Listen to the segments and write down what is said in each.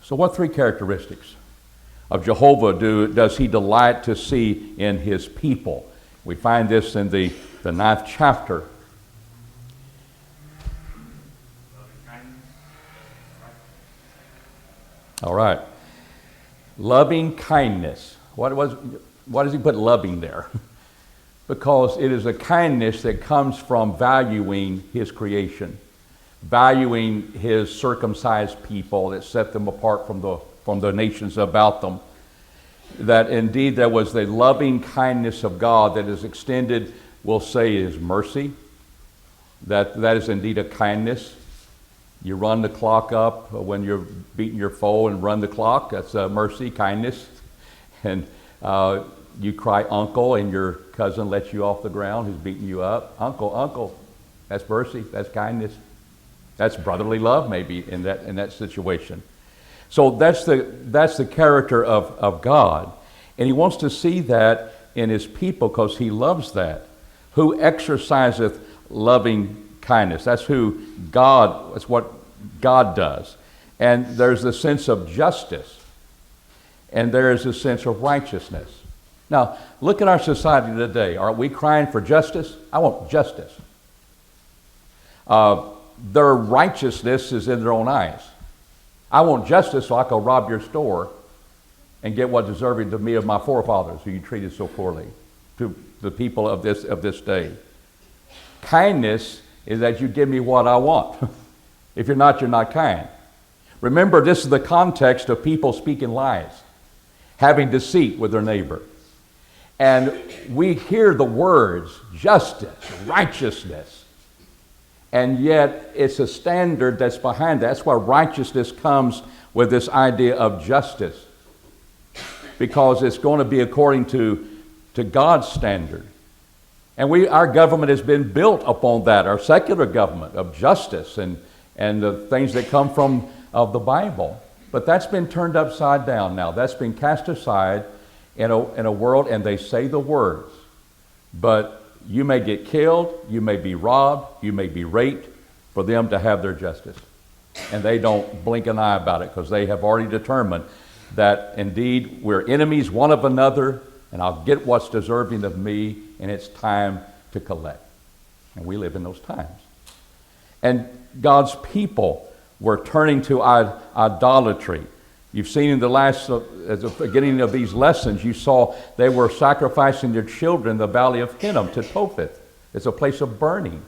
So what three characteristics of Jehovah does he delight to see in his people? We find this in the 9th chapter. All right. Loving kindness. Why does he put loving there? Because it is a kindness that comes from valuing his creation, valuing his circumcised people that set them apart from the nations about them. That indeed there was the loving kindness of God that is extended, we'll say, his mercy. That is indeed a kindness. You run the clock up when you're beating your foe and run the clock. That's mercy, kindness. And you cry uncle and your cousin lets you off the ground who's beating you up. Uncle. That's mercy. That's kindness. That's brotherly love maybe in that situation. So that's the character of God. And he wants to see that in his people because he loves that. Who exerciseth loving kindness. That's what God does. And there's a sense of justice. And there is a sense of righteousness. Now, look at our society today. Are we crying for justice? I want justice. Their righteousness is in their own eyes. I want justice so I can rob your store and get what deserving to me of my forefathers who you treated so poorly, to the people of this day. Kindness is that you give me what I want. If you're not kind. Remember, this is the context of people speaking lies, having deceit with their neighbor. And we hear the words justice, righteousness, and yet it's a standard that's behind that. That's why righteousness comes with this idea of justice, because it's going to be according to God's standard. And our government has been built upon that, our secular government of justice and the things that come from the Bible. But that's been turned upside down now. That's been cast aside in a world, and they say the words. But you may get killed, you may be robbed, you may be raped for them to have their justice. And they don't blink an eye about it because they have already determined that indeed we're enemies one of another, and I'll get what's deserving of me, and it's time to collect. And we live in those times. And God's people were turning to idolatry. You've seen in at the beginning of these lessons, you saw they were sacrificing their children in the valley of Hinnom to Topheth. It's a place of burning.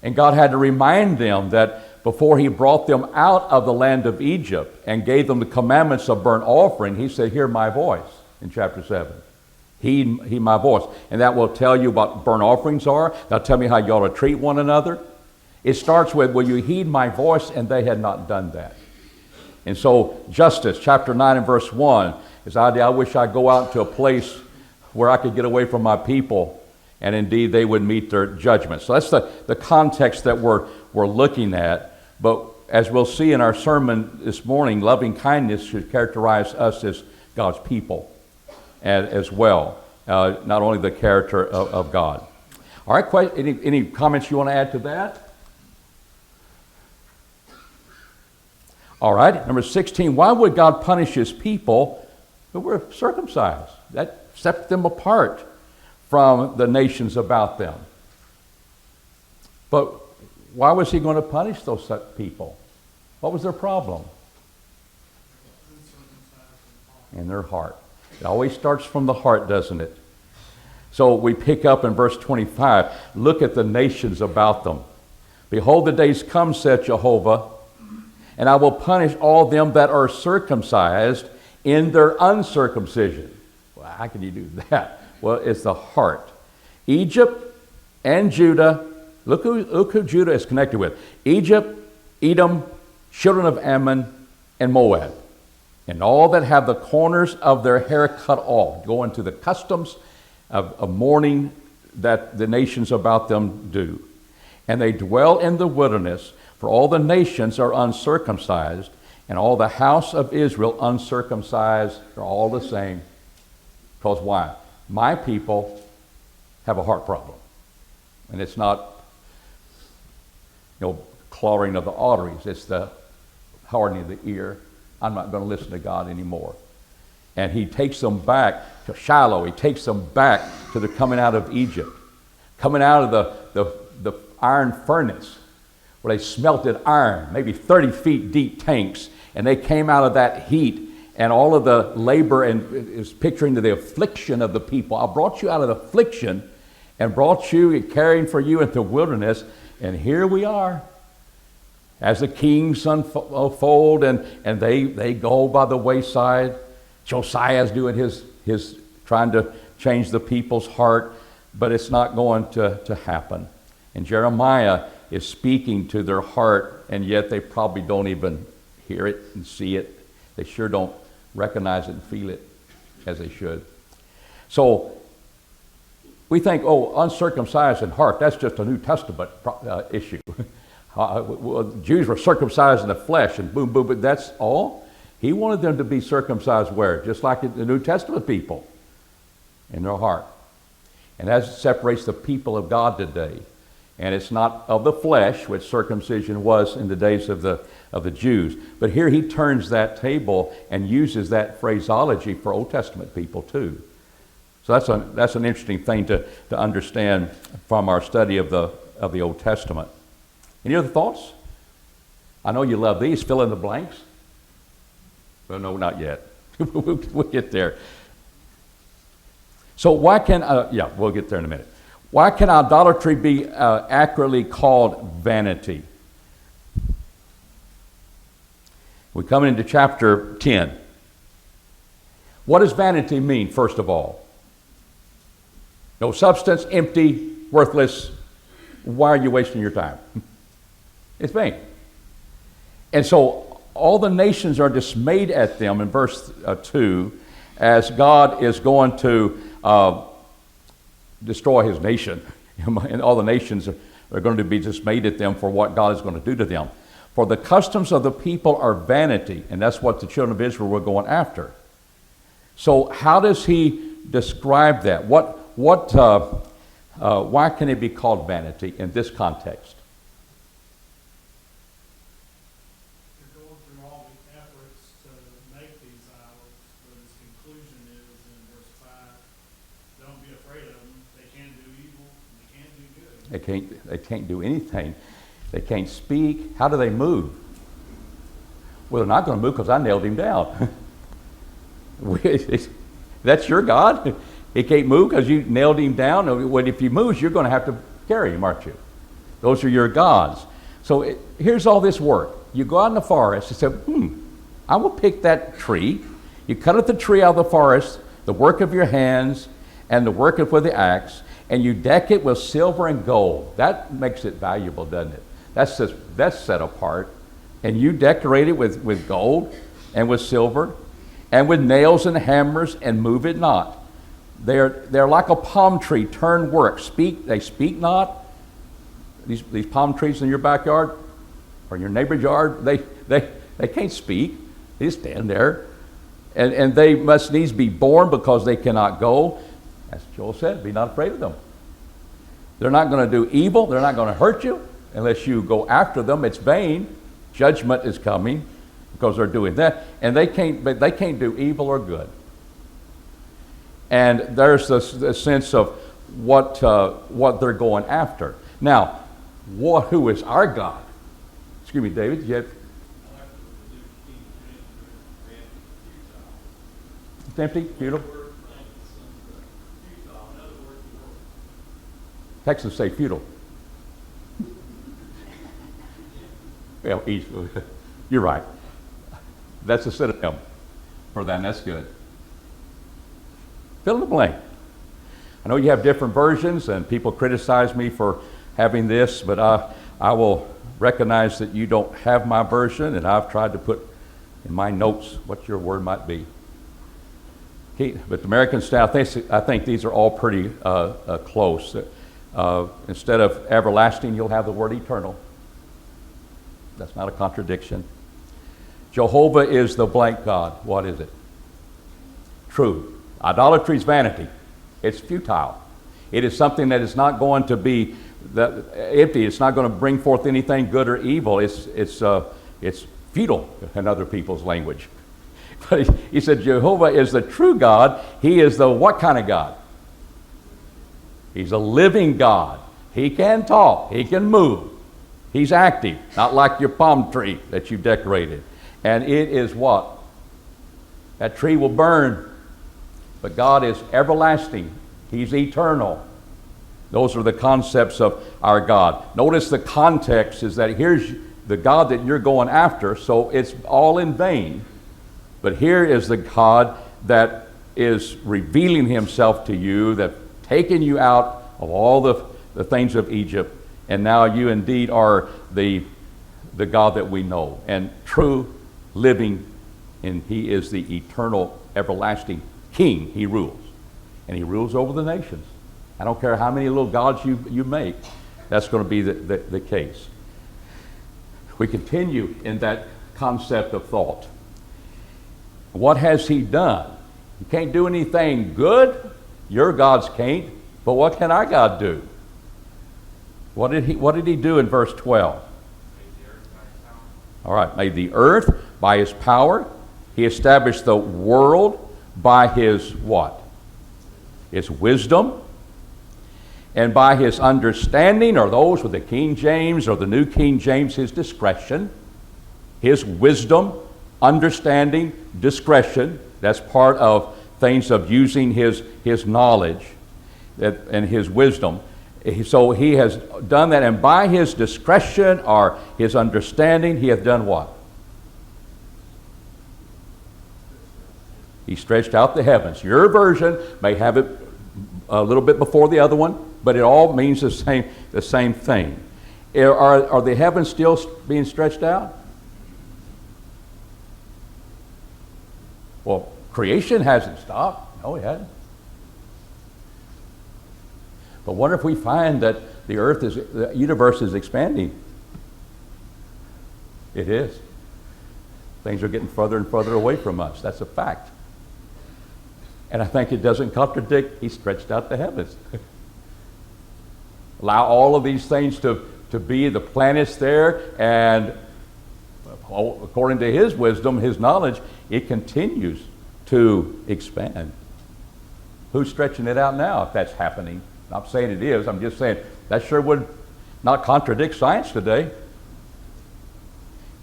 And God had to remind them that before he brought them out of the land of Egypt and gave them the commandments of burnt offering, he said, hear my voice in chapter 7. Heed my voice. And that will tell you what burnt offerings are. That'll tell me how you ought to treat one another. It starts with, will you heed my voice? And they had not done that. And so justice, chapter 9 and verse 1, is the idea, I wish I'd go out to a place where I could get away from my people, and indeed they would meet their judgment. So that's the context that we're looking at. But as we'll see in our sermon this morning, loving kindness should characterize us as God's people as well, not only the character of God. All right, any comments you want to add to that? All right, number 16, why would God punish his people who were circumcised? That set them apart from the nations about them. But why was he going to punish those people? What was their problem? In their heart. It always starts from the heart, doesn't it? So we pick up in verse 25, look at the nations about them. Behold, the days come, saith Jehovah, and I will punish all them that are circumcised in their uncircumcision. Well, how can you do that? Well, it's the heart. Egypt and Judah, look who Judah is connected with. Egypt, Edom, children of Ammon, and Moab. And all that have the corners of their hair cut off, go into the customs of mourning that the nations about them do. And they dwell in the wilderness, for all the nations are uncircumcised, and all the house of Israel uncircumcised. They're all the same. Because why? My people have a heart problem. And it's not, clogging of the arteries. It's the hardening of the ear I'm not going to listen to God anymore. And he takes them back to Shiloh. He takes them back to the coming out of Egypt, coming out of the iron furnace where they smelted iron, maybe 30 feet deep tanks, and they came out of that heat and all of the labor, and is picturing the affliction of the people. I brought you out of the affliction and brought you and caring for you into the wilderness, and here we are. As the kings unfold and they go by the wayside, Josiah's doing his trying to change the people's heart, but it's not going to happen. And Jeremiah is speaking to their heart, and yet they probably don't even hear it and see it. They sure don't recognize it and feel it as they should. So we think, oh, uncircumcised in heart, that's just a New Testament issue. Jews were circumcised in the flesh, and boom, boom, but that's all. He wanted them to be circumcised where? Just like the New Testament people, in their heart. And that separates the people of God today. And it's not of the flesh, which circumcision was in the days of the Jews. But here he turns that table and uses that phraseology for Old Testament people too. So that's an interesting thing to understand from our study of the Old Testament. Any other thoughts? I know you love these. Fill in the blanks. Well, no, not yet. We'll get there. So why can, we'll get there in a minute. Why can idolatry be accurately called vanity? We come into chapter 10. What does vanity mean, first of all? No substance, empty, worthless. Why are you wasting your time? It's vain. And so all the nations are dismayed at them in verse 2 as God is going to destroy his nation. And all the nations are going to be dismayed at them for what God is going to do to them. For the customs of the people are vanity, and that's what the children of Israel were going after. So how does he describe that? Why can it be called vanity in this context? You're going through all the efforts to make these idols, but his conclusion is in verse 5, don't be afraid of them. They can't do evil, and they can't do good. They can't do anything. They can't speak. How do they move? Well, they're not going to move because I nailed him down. That's your God? He can't move because you nailed him down? Well, if he moves, you're going to have to carry him, aren't you? Those are your gods. So here's all this work. You go out in the forest and say, I will pick that tree. You cut up the tree out of the forest, the work of your hands, and the work of with the axe, and you deck it with silver and gold. That makes it valuable, doesn't it? That's set apart. And you decorate it with gold and with silver and with nails and hammers, and move it not. They're like a palm tree, turn work. They speak not. These palm trees in your backyard or in your neighbor's yard, they can't speak. They just stand there. And they must needs be born because they cannot go. As Joel said, be not afraid of them. They're not going to do evil. They're not going to hurt you unless you go after them. It's vain. Judgment is coming because they're doing that. And they can't do evil or good. And there's the sense of what they're going after. Now, who is our God? Excuse me, David. Did you have... It's empty, futile. Texans say futile. Well, you're right. That's a synonym for that, and that's good. Fill in the blank. I know you have different versions, and people criticize me for having this, but I will recognize that you don't have my version, and I've tried to put in my notes what your word might be. But the American style, I think these are all pretty close. Instead of everlasting, you'll have the word eternal. That's not a contradiction. Jehovah is the blank God. What is it? True. Idolatry is vanity. It's futile. It is something that is not going to be empty. It's not going to bring forth anything good or evil. It's futile in other people's language. But he said Jehovah is the true God. He is the what kind of God? He's a living God. He can talk. He can move. He's active, not like your palm tree that you decorated. And it is what? That tree will burn. But God is everlasting. He's eternal. Those are the concepts of our God. Notice the context is that here's the God that you're going after, so it's all in vain. But here is the God that is revealing himself to you, that taken you out of all the things of Egypt, and now you indeed are the God that we know, and true, living, and he is the eternal, everlasting King. He rules, and he rules over the nations. I don't care how many little gods you make, that's going to be the case. We continue in that concept of thought. What has he done? He can't do anything good. Your gods can't. But what can our God do? What did he do in verse 12? All right, made the earth by his power. He established the world by his what? His wisdom. And by his understanding, or those with the King James or the New King James, his discretion. His wisdom, understanding, discretion. That's part of things of using his knowledge and his wisdom. So he has done that, and by his discretion or his understanding, he hath done what? He stretched out the heavens. Your version may have it a little bit before the other one, but it all means the same thing. Are the heavens still being stretched out? Well, creation hasn't stopped. No, it hasn't. But what if we find that the universe is expanding? It is. Things are getting further and further away from us. That's a fact. And I think it doesn't contradict. He stretched out the heavens. Allow all of these things to be the planets there, and according to his wisdom, his knowledge, it continues to expand. Who's stretching it out now if that's happening? I'm not saying it is. I'm just saying that sure would not contradict science today.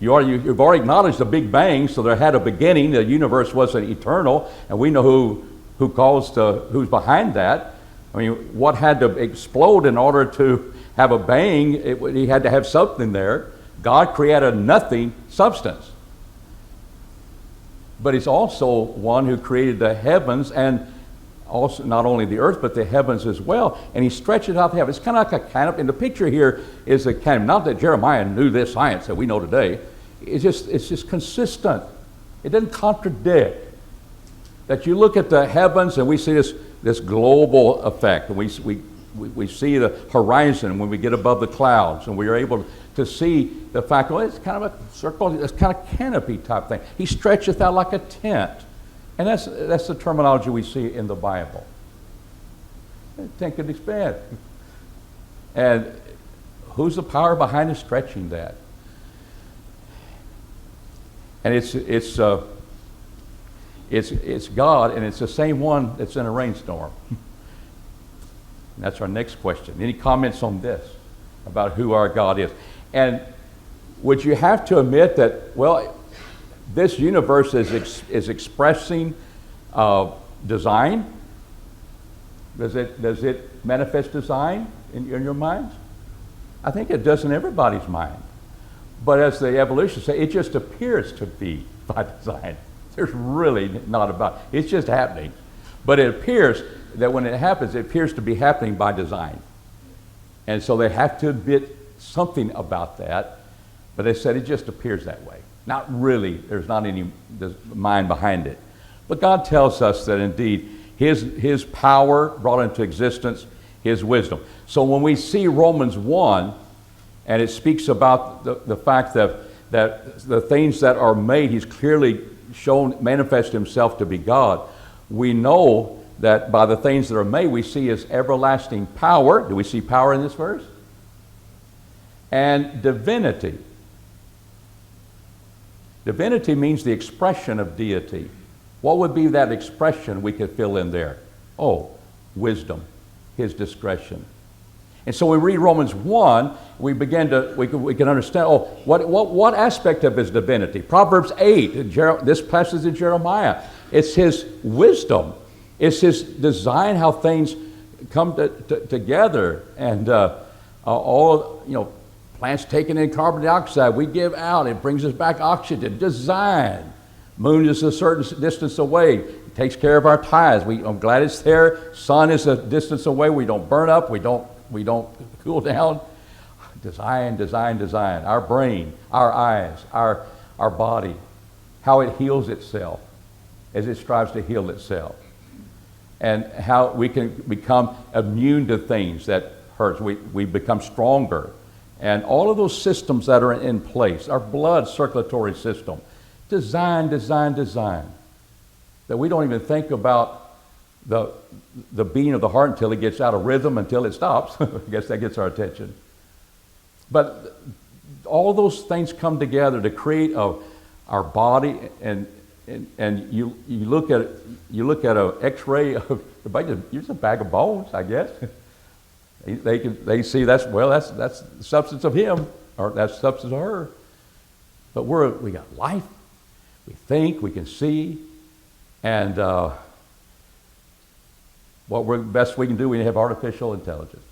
You've already acknowledged the Big Bang, so there had a beginning. The universe wasn't eternal, and we know who's behind that. I mean, what had to explode in order to have a bang? He had to have something there. God created nothing substance. But he's also one who created the heavens, and also not only the earth, but the heavens as well. And he stretches out the heavens. It's kind of like a canopy. And the picture here is a canopy. Not that Jeremiah knew this science that we know today. It's just consistent. It doesn't contradict. That you look at the heavens and we see this global effect. And we see the horizon when we get above the clouds, and we are able to see the fact, well, it's kind of a circle, it's kind of canopy type thing. He stretcheth out like a tent. And that's the terminology we see in the Bible. The tent could expand. And who's the power behind his stretching that? And it's God, and it's the same one that's in a rainstorm. And that's our next question. Any comments on this about who our God is? And would you have to admit that, well, this universe is expressing design? Does it manifest design in your minds? I think it does in everybody's mind. But as the evolutionists say, it just appears to be by design. There's really not about it. It's just happening. But it appears that when it happens, it appears to be happening by design. And so they have to admit something about that. But they said it just appears that way. Not really. There's not any mind behind it. But God tells us that indeed his power brought into existence his wisdom. So when we see Romans 1, and it speaks about the fact that the things that are made, he's clearly manifest himself to be God. We know that by the things that are made, we see his everlasting power. Do we see power in this verse? And divinity. Divinity means the expression of deity. What would be that expression we could fill in there? Oh, wisdom, his discretion. And so when we read Romans 1, we can understand, what aspect of his divinity? Proverbs 8, this passage in Jeremiah, it's his wisdom. It's his design, how things come together. And plants taking in carbon dioxide, we give out, it brings us back oxygen. Design. Moon is a certain distance away. It takes care of our ties. I'm glad it's there. Sun is a distance away. We don't burn up. We don't cool down. Design. Our brain, our eyes, our body, how it heals itself as it strives to heal itself. And how we can become immune to things that hurt. We become stronger. And all of those systems that are in place, our blood circulatory system, design, that we don't even think about the beating of the heart until it gets out of rhythm, until it stops. I guess that gets our attention. But all those things come together to create our body, and you look at an X-ray of the body, it's a bag of bones, I guess. They see that's the substance of him, or that's the substance of her. But we got life. We think, we can see, and best we can do, we have artificial intelligence.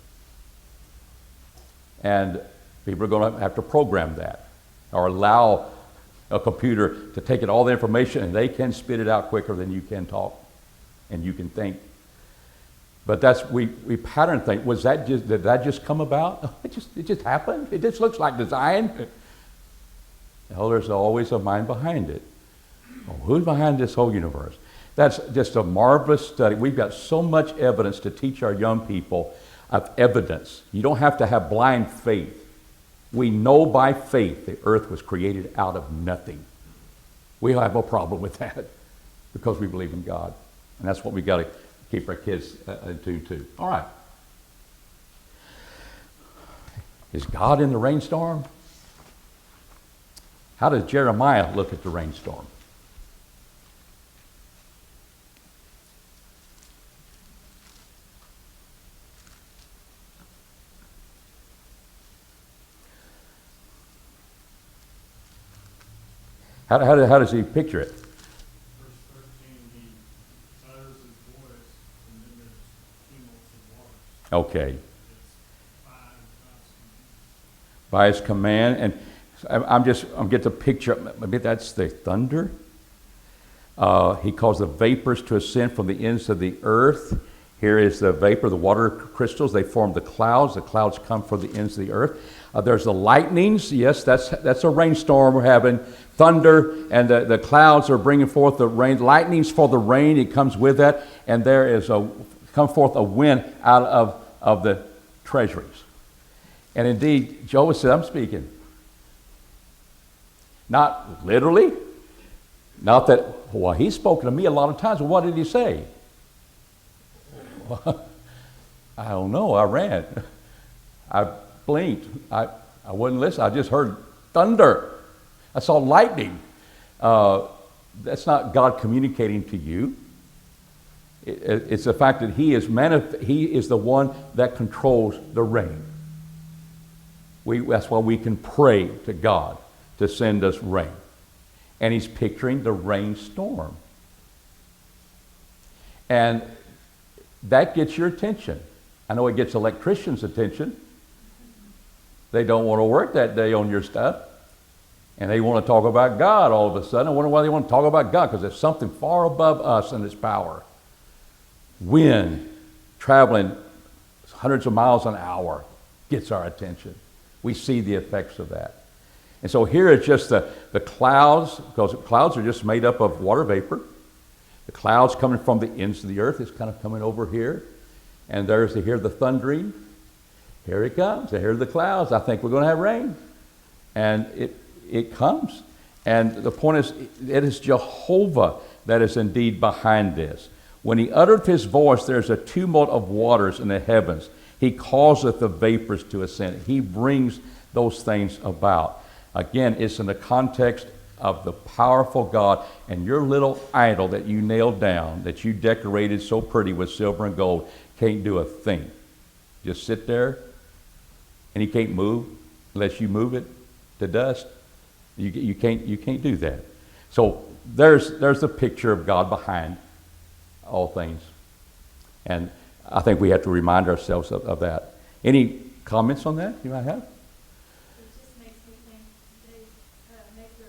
And people are going to have to program that, or allow a computer to take all the information, and they can spit it out quicker than you can talk, and you can think. But we pattern think. Did that just come about? It just happened. It just looks like design. No, there's always a mind behind it. Oh, who's behind this whole universe? That's just a marvelous study. We've got so much evidence to teach our young people of evidence. You don't have to have blind faith. We know by faith the earth was created out of nothing. We have no problem with that because we believe in God. And that's what we got to keep our kids attuned to. All right. Is God in the rainstorm? How does Jeremiah look at the rainstorm? How does he picture it? Verse 13, he utters his voice, and then there's tumults of waters. Okay. It's by By his command, and I'm get the picture. Maybe that's the thunder. He caused the vapors to ascend from the ends of the earth. Here is the vapor, the water crystals. They form the clouds. The clouds come from the ends of the earth. There's the lightnings. Yes, that's a rainstorm. We're having thunder, and the clouds are bringing forth the rain. Lightnings for the rain. It comes with that, and there is come forth a wind out of the treasuries. And indeed, Job said, "I'm speaking." Not literally. Not that, well, he's spoken to me a lot of times. Well, what did he say? I don't know. I ran. I blinked. I wouldn't listen. I just heard thunder. I saw lightning. That's not God communicating to you. It's the fact that He is the one that controls the rain. That's why we can pray to God to send us rain. And He's picturing the rainstorm. And that gets your attention. I know it gets electricians' attention. They don't want to work that day on your stuff. And they want to talk about God all of a sudden. I wonder why they want to talk about God, because there's something far above us in its power. Wind traveling hundreds of miles an hour gets our attention. We see the effects of that. And so here it's just the clouds, because clouds are just made up of water vapor. The clouds coming from the ends of the earth is kind of coming over here. And there's to hear the thundering. Here it comes. I hear the clouds. I think we're going to have rain. And it comes. And the point is, it is Jehovah that is indeed behind this. When He uttered His voice, there's a tumult of waters in the heavens. He causeth the vapors to ascend. He brings those things about. Again, it's in the context of the powerful God, and your little idol that you nailed down, that you decorated so pretty with silver and gold, can't do a thing. Just sit there, and he can't move unless you move it to dust. You can't do that. So there's the picture of God behind all things. And I think we have to remind ourselves of that. Any comments on that you might have? It just makes me think they make their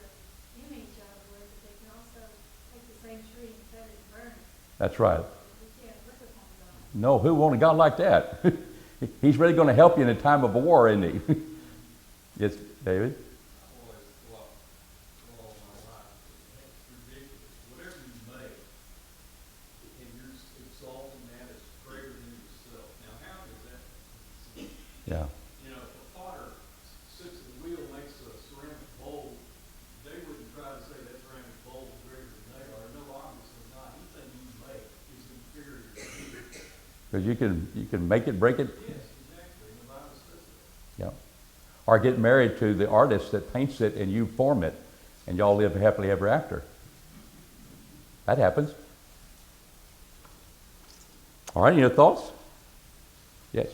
image out of wood, but they can also take the same tree and cut it and burn it. That's right. We can't look upon God. No, who want a God like that? He's really going to help you in a time of a war, isn't he? Yes, David? Yeah. You know, if a potter sits at the wheel, makes a ceramic bowl, they wouldn't try to say that ceramic bowl is greater than they are. No, obviously not. Anything you make is inferior to you. Because you can make it, break it. Yes, exactly. And the Bible says that. Yeah. Or get married to the artist that paints it and you form it, and y'all live happily ever after. That happens. All right, any other thoughts? Yes.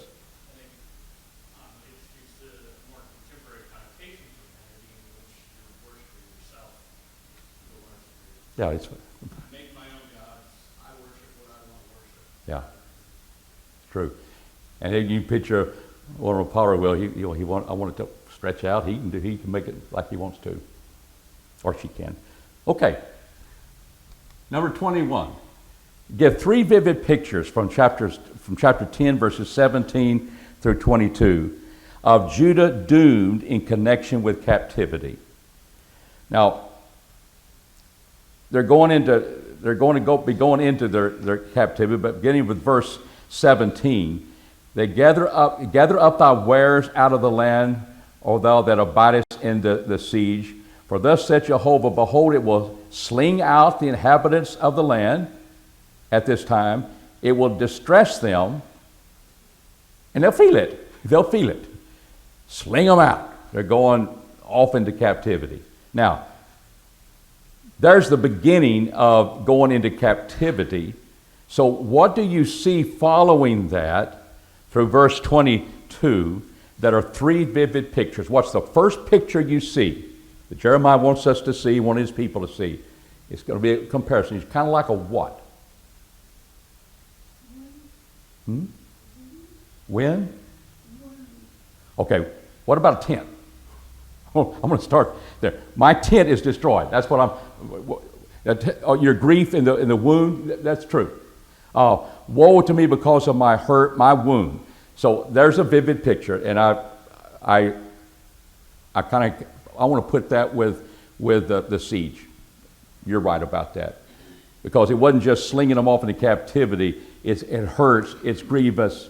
It's the more contemporary connotation of humanity in which you're worshiping yourself. Yeah, it's I make my own gods. I worship what I want to worship. yeah, it's true. And then you picture one of a power wheel. I want it to stretch out. He can make it like he wants to, or she can. Okay. Number 21. Give 3 vivid pictures from chapter 10, verses 17 through 22, of Judah doomed in connection with captivity. Now, they're going to be going into their captivity, but beginning with verse 17, they gather up thy wares out of the land, O thou that abidest in the siege. For thus said Jehovah, behold, it will sling out the inhabitants of the land at this time. It will distress them, and they'll feel it. They'll feel it. Sling them out. They're going off into captivity. Now, there's the beginning of going into captivity. So what do you see following that through verse 22 that are 3 vivid pictures? What's the first picture you see that Jeremiah wants us to see, wants his people to see? It's going to be a comparison. It's kind of like a what? Wind? Okay, what about a tent? Oh, I'm going to start there. My tent is destroyed. That's what your grief in the wound, that's true. Woe to me because of my hurt, my wound. So there's a vivid picture, and I want to put that with the siege. You're right about that, because it wasn't just slinging them off into captivity. It hurts. It's grievous.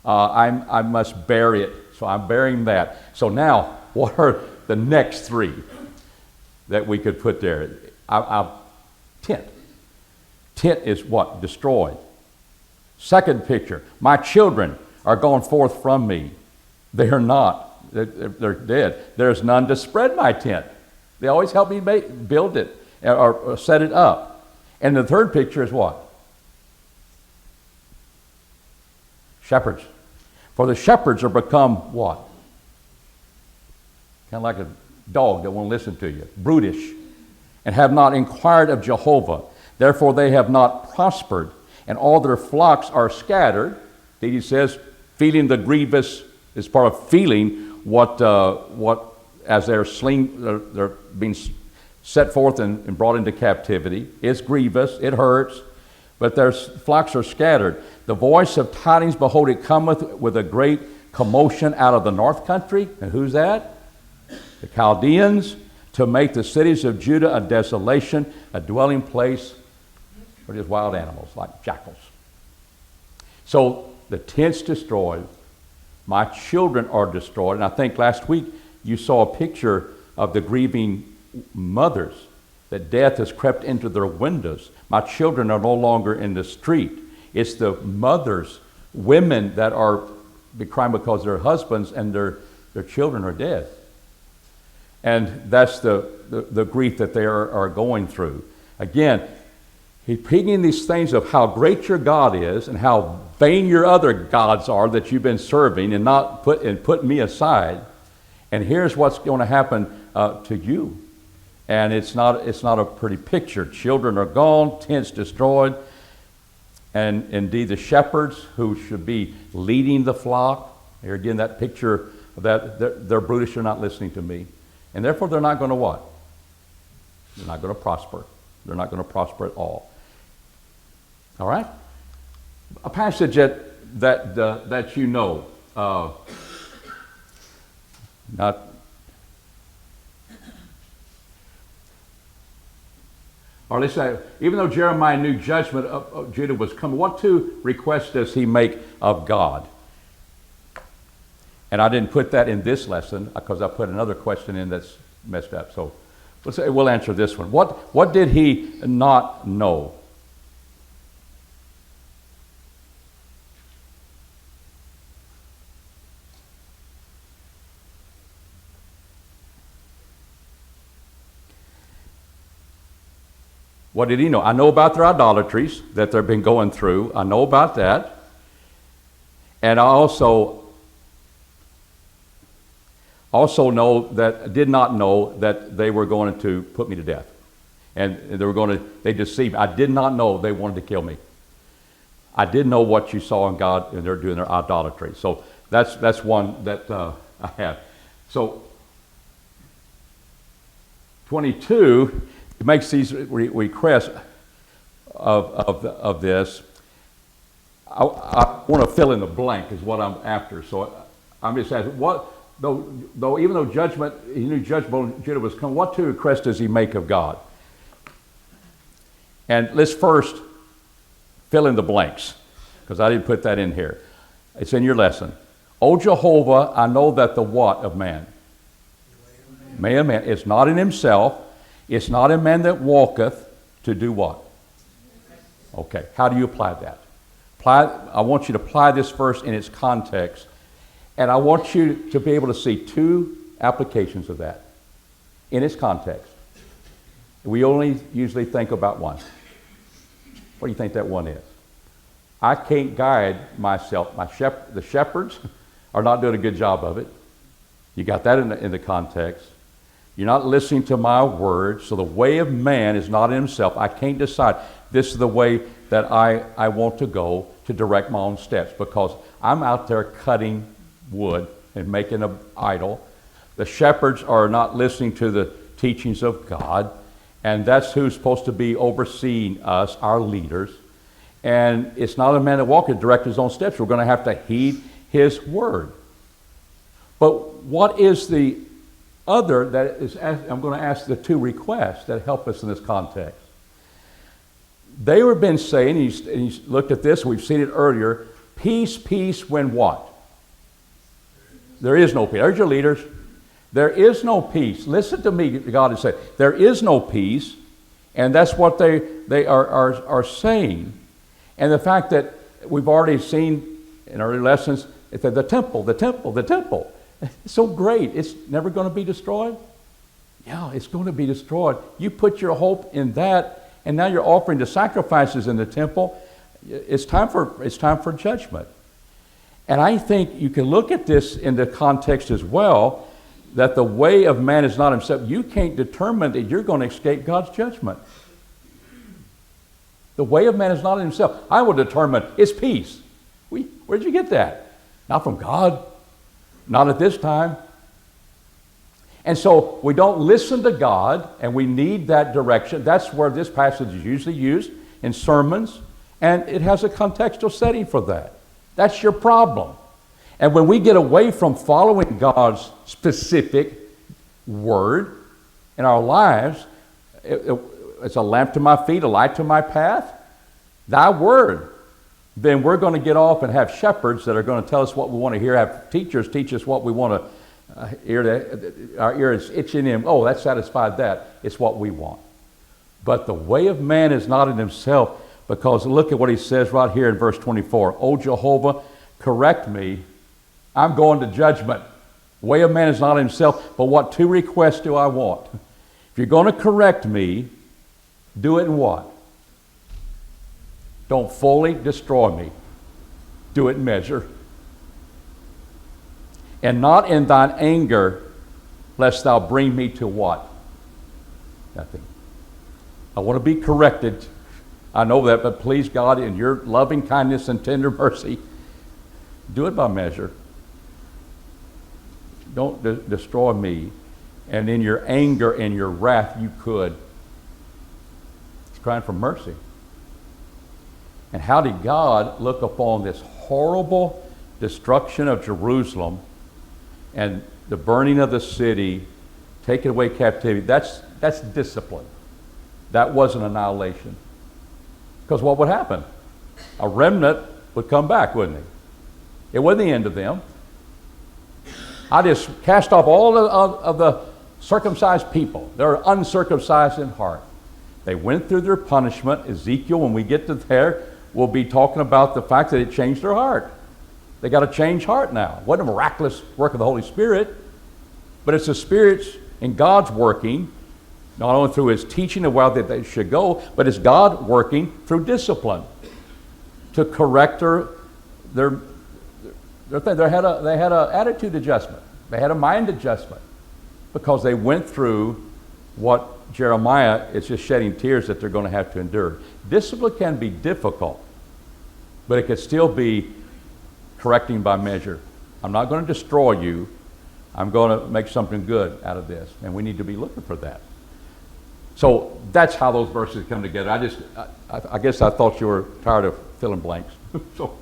I must bear it. So I'm bearing that. So now, what are the next 3 that we could put there? Tent. Tent is what? Destroyed. Second picture. My children are gone forth from me. They are not. They're dead. There's none to spread my tent. They always help me build it or set it up. And the third picture is what? Shepherds. For the shepherds are become what? Kind of like a dog that won't listen to you. Brutish. And have not inquired of Jehovah. Therefore they have not prospered, and all their flocks are scattered. He says, feeling the grievous is part of feeling what as they're being set forth and brought into captivity. It's grievous, it hurts, but their flocks are scattered. The voice of tidings, behold, it cometh with a great commotion out of the north country. And who's that? The Chaldeans, to make the cities of Judah a desolation, a dwelling place for these wild animals like jackals. So the tent's destroyed. My children are destroyed. And I think last week you saw a picture of the grieving mothers, that death has crept into their windows. My children are no longer in the street. It's the mothers, women that are crying because their husbands and their children are dead. And that's the grief that they are going through. Again, he's picking these things of how great your God is and how vain your other gods are that you've been serving and not put me aside. And here's what's going to happen to you. And it's not a pretty picture. Children are gone, tents destroyed, and indeed the shepherds who should be leading the flock. Here again, that picture of that they're brutish, they're not listening to me. And therefore they're not going to what? They're not going to prosper. They're not going to prosper at all. All right? A passage that you know. Not. Or let's say, even though Jeremiah knew judgment of Judah was coming, what two requests does he make of God? And I didn't put that in this lesson because I put another question in that's messed up. So we'll answer this one. What did he not know? What did he know? I know about their idolatries that they've been going through. I know about that. And I also did not know that they were going to put me to death. And they deceived me. I did not know they wanted to kill me. I did know what you saw in God and they're doing their idolatry. So that's one that I have. So 22, it makes these requests of this. I want to fill in the blank is what I'm after. So I'm just asking, even though judgment, he knew judgment on Judah was coming, what two requests does he make of God? And let's first fill in the blanks, because I didn't put that in here. It's in your lesson. O Jehovah, I know that the what of man? May of man. It's not in himself. It's not in man that walketh to do what? Okay, how do you apply that? I want you to apply this verse in its context, and I want you to be able to see two applications of that in its context. We only usually think about one. What do you think that one is? I can't guide myself. The shepherds are not doing a good job of it. You got that in the context. You're not listening to my word, so the way of man is not in himself. I can't decide this is the way that I want to go to direct my own steps, because I'm out there cutting wood and making an idol. The shepherds are not listening to the teachings of God, and that's who's supposed to be overseeing us, our leaders. And it's not a man that walketh to direct his own steps. We're going to have to heed his word. But what is the other that is, I'm going to ask the two requests that help us in this context. They were been saying, and he's looked at this, we've seen it earlier, peace, peace, when what? There is no peace. There's your leaders. There is no peace. Listen to me, God has said. There is no peace, and that's what they are saying. And the fact that we've already seen in early lessons, it's the temple. It's so great. It's never going to be destroyed. Yeah, it's going to be destroyed. You put your hope in that, and now you're offering the sacrifices in the temple. It's time for judgment. And I think you can look at this in the context as well, that the way of man is not himself. You can't determine that you're going to escape God's judgment. The way of man is not in himself. I will determine it's peace. Where'd you get that? Not from God. Not at this time. And so we don't listen to God, and we need that direction. That's where this passage is usually used in sermons, and it has a contextual setting for that. That's your problem. And when we get away from following God's specific word in our lives, it's a lamp to my feet, a light to my path, thy word, then we're going to get off and have shepherds that are going to tell us what we want to hear, have teachers teach us what we want to hear. Our ear is itching in. Oh, that satisfied that. It's what we want. But the way of man is not in himself, because look at what he says right here in verse 24. O Jehovah, correct me. I'm going to judgment. Way of man is not himself, but what two requests do I want? If you're going to correct me, do it in what? Don't fully destroy me. Do it in measure. And not in thine anger, lest thou bring me to what? Nothing. I want to be corrected. I know that, but please, God, in your loving kindness and tender mercy, do it by measure. Don't destroy me. And in your anger and your wrath, you could. He's crying for mercy. And how did God look upon this horrible destruction of Jerusalem and the burning of the city, taking away captivity? That's discipline. That wasn't annihilation. Because what would happen? A remnant would come back, wouldn't it? It wasn't the end of them. I just cast off all of the circumcised people. They're uncircumcised in heart. They went through their punishment. Ezekiel, when we get to there, will be talking about the fact that it changed their heart. They got a changed heart now. It wasn't a miraculous work of the Holy Spirit, but it's the Spirit's and God's working, not only through His teaching of how that they should go, but it's God working through discipline to correct their thing. They had an attitude adjustment. They had a mind adjustment because they went through what Jeremiah is just shedding tears that they're going to have to endure. Discipline can be difficult, but it can still be correcting by measure. I'm not going to destroy you. I'm going to make something good out of this, and we need to be looking for that. So that's how those verses come together. I guess I thought you were tired of filling blanks. So,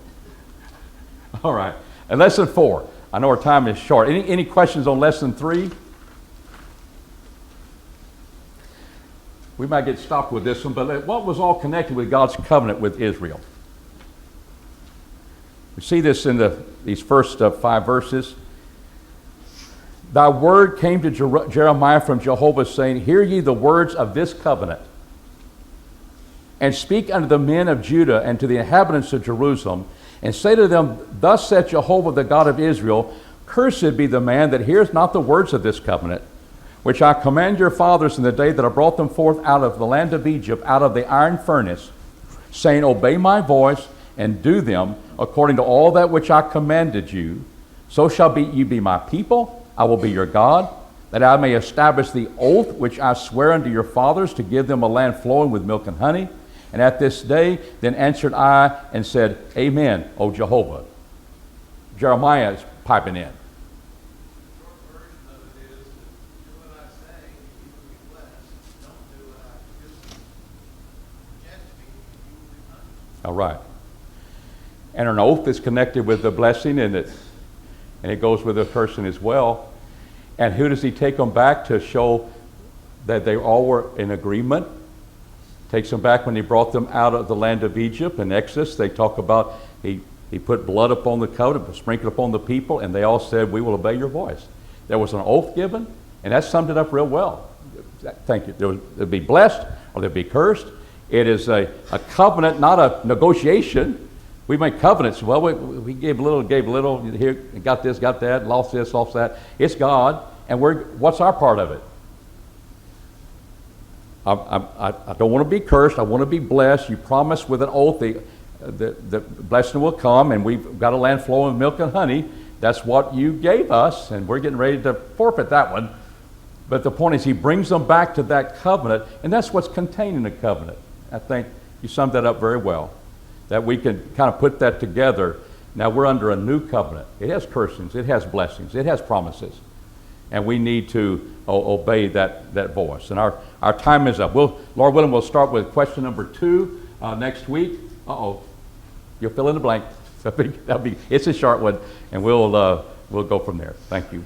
all right. And lesson 4. I know our time is short. Any questions on lesson 3? We might get stopped with this one, but what was all connected with God's covenant with Israel? We see this in these first 5 verses. Thy word came to Jeremiah from Jehovah, saying, Hear ye the words of this covenant, and speak unto the men of Judah and to the inhabitants of Jerusalem, and say to them, Thus saith Jehovah the God of Israel, Cursed be the man that hears not the words of this covenant, which I command your fathers in the day that I brought them forth out of the land of Egypt, out of the iron furnace, saying, Obey my voice, and do them according to all that which I commanded you. So shall you be my people, I will be your God, that I may establish the oath which I swear unto your fathers, to give them a land flowing with milk and honey. And at this day, then answered I and said, Amen, O Jehovah. Jeremiah is piping in. Short version of it is, do what I say, you will be blessed. Don't do what I do. Reject me, you will be punished. All right. And an oath is connected with the blessing, and it goes with the person as well. And who does he take them back to show that they all were in agreement? Takes them back when he brought them out of the land of Egypt in Exodus. They talk about he put blood upon the covenant, sprinkled upon the people, and they all said, we will obey your voice. There was an oath given, and that summed it up real well. Thank you. They'd be blessed or they'd be cursed. It is a covenant, not a negotiation. We make covenants. Well, we gave a little, here, got this, got that, lost this, lost that. It's God, and what's our part of it? I don't want to be cursed. I want to be blessed. You promised with an oath the blessing will come, and we've got a land flowing with milk and honey. That's what you gave us, and we're getting ready to forfeit that one. But the point is, he brings them back to that covenant, and that's what's contained in the covenant. I think you summed that up very well, that we can kind of put that together. Now we're under a new covenant. It has cursings, it has blessings, it has promises, and we need to obey that voice. And our time is up. Lord willing, we'll start with question number 2 next week. You'll fill in the blank. It's a short one, and we'll go from there. Thank you.